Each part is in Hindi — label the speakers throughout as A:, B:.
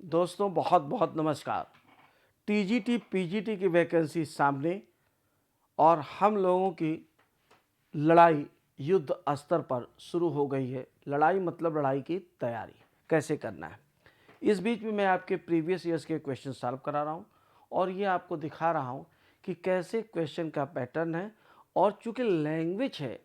A: दोस्तों बहुत बहुत नमस्कार। टीजीटी पीजीटी की वैकेंसी सामने और हम लोगों की लड़ाई युद्ध स्तर पर शुरू हो गई है। लड़ाई मतलब लड़ाई की तैयारी कैसे करना है। इस बीच में मैं आपके प्रीवियस ईयर्स के क्वेश्चन सॉल्व करा रहा हूँ और ये आपको दिखा रहा हूँ कि कैसे क्वेश्चन का पैटर्न है। और चूँकि लैंग्वेज है,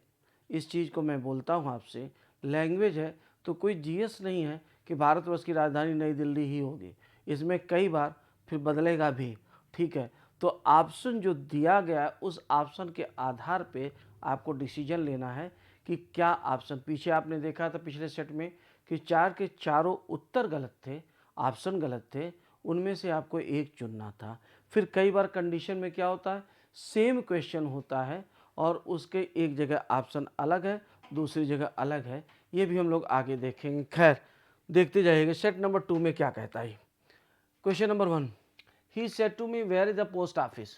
A: इस चीज़ को मैं बोलता हूँ आपसे, लैंग्वेज है तो कोई जीएस नहीं है कि भारतवर्ष की राजधानी नई दिल्ली ही होगी। इसमें कई बार फिर बदलेगा भी, ठीक है। तो ऑप्शन जो दिया गया है उस ऑप्शन के आधार पे आपको डिसीजन लेना है कि क्या ऑप्शन। पीछे आपने देखा था पिछले सेट में कि चार के चारों उत्तर गलत थे, ऑप्शन गलत थे, उनमें से आपको एक चुनना था। फिर कई बार कंडीशन में क्या होता है, सेम क्वेश्चन होता है और उसके एक जगह ऑप्शन अलग है, दूसरी जगह अलग है। ये भी हम लोग आगे देखेंगे। खैर देखते जाइएगा। सेट नंबर 2 में क्या कहता है। Question number 1, he said to me where is the post office.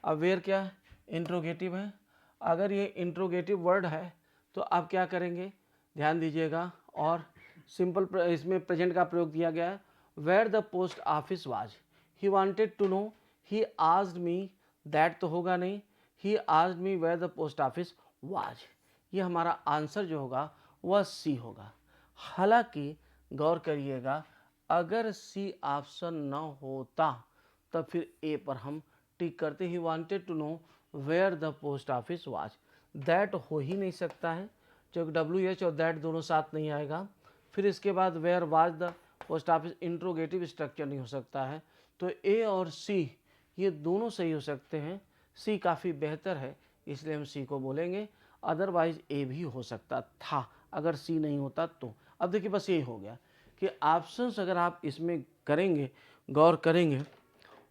A: अब वेयर क्या है, इंट्रोगेटिव है। अगर ये इंट्रोगेटिव वर्ड है तो आप क्या करेंगे, ध्यान दीजिएगा। और सिंपल इसमें प्रेजेंट का प्रयोग दिया गया है। Where the post office was, he wanted to know, he asked me, that तो होगा नहीं, he asked me where the post office was. ये हमारा आंसर जो होगा वह सी होगा। हालांकि गौर करिएगा, अगर सी ऑप्शन न होता तब फिर ए पर हम टिक करते। He wanted to know where the post office was, that हो ही नहीं सकता है क्योंकि डब्ल्यू एच और दैट दोनों साथ नहीं आएगा। फिर इसके बाद where was the post office, interrogative structure नहीं हो सकता है। तो ए और सी ये दोनों सही हो सकते हैं। सी काफ़ी बेहतर है इसलिए हम सी को बोलेंगे। अदरवाइज ए भी हो सकता था अगर सी नहीं होता तो। अब देखिए बस यही हो गया कि ऑप्शंस अगर आप इसमें करेंगे, गौर करेंगे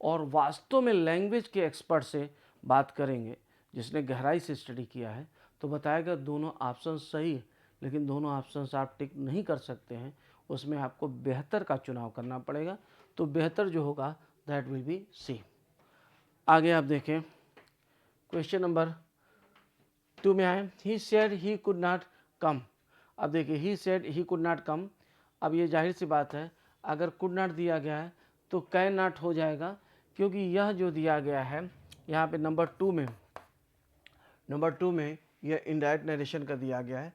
A: और वास्तव में लैंग्वेज के एक्सपर्ट से बात करेंगे जिसने गहराई से स्टडी किया है तो बताएगा दोनों ऑप्शन सही है, लेकिन दोनों ऑप्शंस आप टिक नहीं कर सकते हैं। उसमें आपको बेहतर का चुनाव करना पड़ेगा। तो बेहतर जो होगा दैट विल बी सी। आगे आप देखें, क्वेश्चन नंबर 2 में आए। ही said he could not come. अब देखिए he said he could not come. अब ये जाहिर सी बात है, अगर कुड नॉट दिया गया है तो कैन नॉट हो जाएगा, क्योंकि यह जो दिया गया है यहाँ पे नंबर टू में यह इनडायरेक्ट नरेशन का दिया गया है।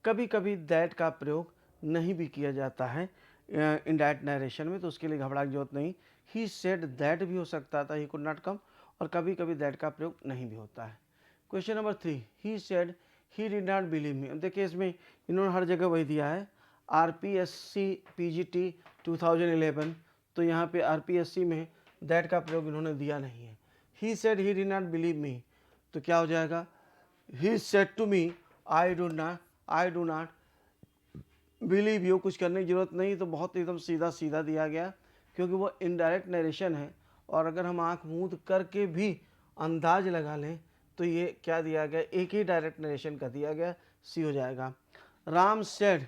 A: कभी कभी दैट का प्रयोग नहीं भी किया जाता है इनडायरेक्ट नरेशन में, तो उसके लिए घबराने की जरूरत नहीं। ही सेड दैट भी हो सकता था, ही कुड नॉट कम, और कभी कभी दैट का प्रयोग नहीं भी होता है। Question number 3, he said he did not believe मी। देखिए इसमें इन्होंने हर जगह वही दिया है, आरपीएससी पीजीटी 2011, तो यहाँ पे आरपीएससी में दैट का प्रयोग इन्होंने दिया नहीं है। He said he did not believe me, तो क्या हो जाएगा, he said to me I do not believe you. कुछ करने की जरूरत नहीं, तो बहुत एकदम सीधा सीधा दिया गया, क्योंकि वो इनडायरेक्ट नरेशन है। और अगर हम आंख मूंद करके भी अंदाज लगा लें तो ये क्या दिया गया, एक ही डायरेक्ट नरेशन का दिया गया, सी हो जाएगा। Ram said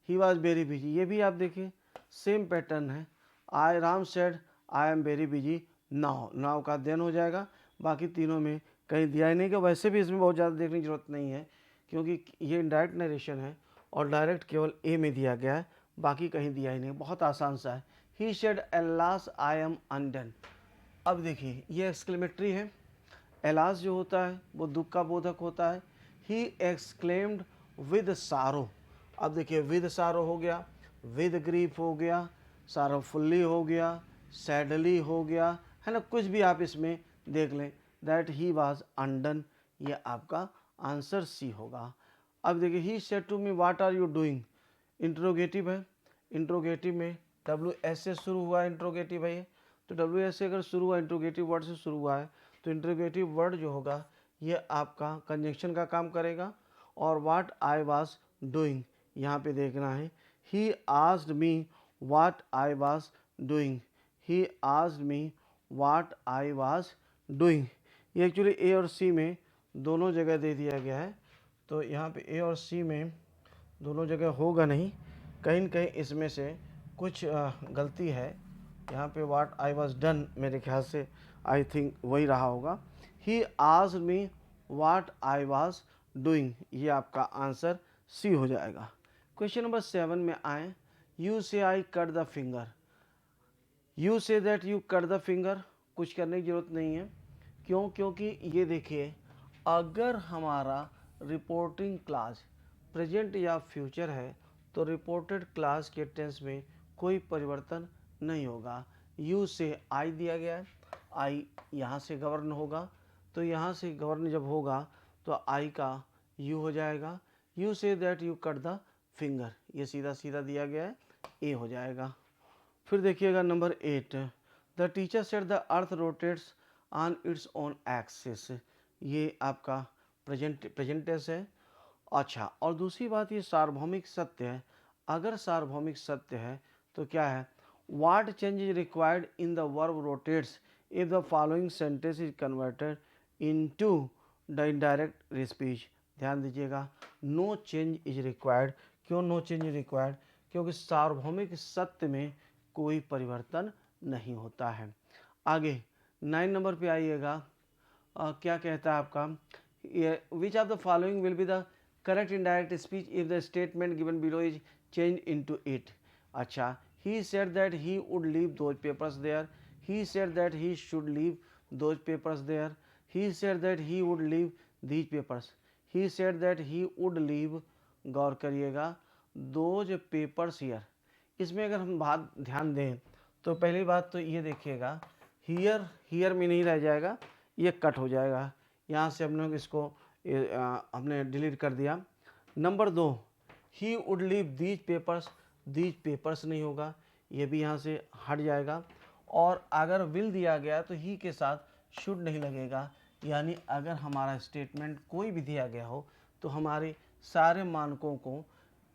A: he was very busy, ये भी आप देखिए सेम पैटर्न है। Ram said I am very busy now, now का देन हो जाएगा। बाकी तीनों में कहीं दिया ही नहीं, कि वैसे भी इसमें बहुत ज़्यादा देखने की जरूरत नहीं है क्योंकि ये डायरेक्ट नरेशन है और डायरेक्ट केवल ए में दिया गया है, बाकी कहीं दिया ही नहीं। बहुत आसान सा है। He said alas I M undone. अब देखिए ये एक्सक्लेमेटरी है। एलास जो होता है वो दुख का बोधक होता है। ही एक्सक्लेम्ड विद सारो। अब देखिए विद सारो हो गया, विद ग्रीफ हो गया, सारोफुल्ली हो गया, सैडली हो गया, है ना। कुछ भी आप इसमें देख लें, दैट ही वाज अनडन, ये आपका आंसर सी होगा। अब देखिए he said to me what are you doing, interrogative है। इंट्रोगेटिव में डब्ल्यू एस से शुरू हुआ है इंट्रोगेटिव है ये, तो डब्ल्यू एस से अगर शुरू हुआ, इंट्रोगेटिव वर्ड से शुरू हुआ है, तो इंट्रोगेटिव वर्ड जो होगा ये आपका कंजंक्शन का काम करेगा। और व्हाट आई वाज डूइंग यहाँ पे देखना है। ही asked me what I was doing, he asked me what I was doing. ये एक्चुअली ए और सी में दोनों जगह दे दिया गया है, तो यहाँ पे ए और सी में दोनों जगह होगा नहीं, कहीं न कहीं इसमें से कुछ गलती है। यहाँ पे व्हाट आई वॉज डन मेरे ख्याल से आई थिंक वही रहा होगा। ही asked me what I was doing, ये आपका आंसर सी हो जाएगा। क्वेश्चन नंबर 7 में आए। यू से I cut the finger. You say that you cut the finger, कुछ करने की ज़रूरत नहीं है। क्यों? क्योंकि ये देखिए, अगर हमारा रिपोर्टिंग क्लास प्रेजेंट या फ्यूचर है तो रिपोर्टेड क्लास के टेंस में कोई परिवर्तन नहीं होगा। यू से आई दिया गया है, आई यहाँ से गवर्न होगा, तो यहाँ से गवर्न जब होगा तो आई का यू हो जाएगा। You say that you cut the finger, ये सीधा सीधा दिया गया है, ए हो जाएगा। फिर देखिएगा number 8, the teacher said the earth rotates on its own axis, ये आपका प्रेजेंट टेंस है। अच्छा, और दूसरी बात ये सार्वभौमिक सत्य है। अगर सार्वभौमिक सत्य है तो क्या है, what change is required in the verb rotates if the following sentence is converted into the indirect speech. ध्यान दीजिएगा, नो चेंज इज रिक्वायर्ड। क्यों नो चेंज इज रिक्वायर्ड? क्योंकि सार्वभौमिक सत्य में कोई परिवर्तन नहीं होता है। आगे 9 नंबर पे आइएगा, क्या कहता है आपका, which of the following will be the correct indirect speech if the statement given below is change into it. अच्छा, he said that he would leave those papers there, he said that he should leave those papers there, he said that he would leave these papers, he said that he would leave, गौर करिएगा, दोज पेपर्स हियर। इसमें अगर हम बात ध्यान दें तो पहली बात तो ये देखिएगा, हियर में नहीं रह जाएगा, ये कट हो जाएगा, यहाँ से हम लोग इसको हमने डिलीट कर दिया। Number 2, he would leave these papers नहीं होगा, ये भी यहाँ से हट जाएगा। और अगर विल दिया गया तो ही के साथ शुड नहीं लगेगा, यानी अगर हमारा स्टेटमेंट कोई भी दिया गया हो तो हमारे सारे मानकों को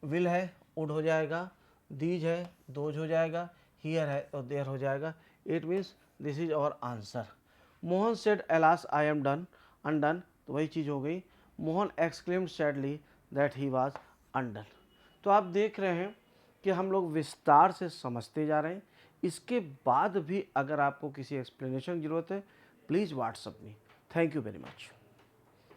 A: विल है वुड हो जाएगा, दीज है दोज हो जाएगा, हियर है तो देयर हो जाएगा। It means this is our answer. Mohan said alas I am done undone, तो वही चीज़ हो गई। Mohan exclaimed sadly that he was undone. तो आप देख रहे हैं कि हम लोग विस्तार से समझते जा रहे हैं। इसके बाद भी अगर आपको किसी एक्सप्लेनेशन की ज़रूरत है, please WhatsApp me. Thank you very much.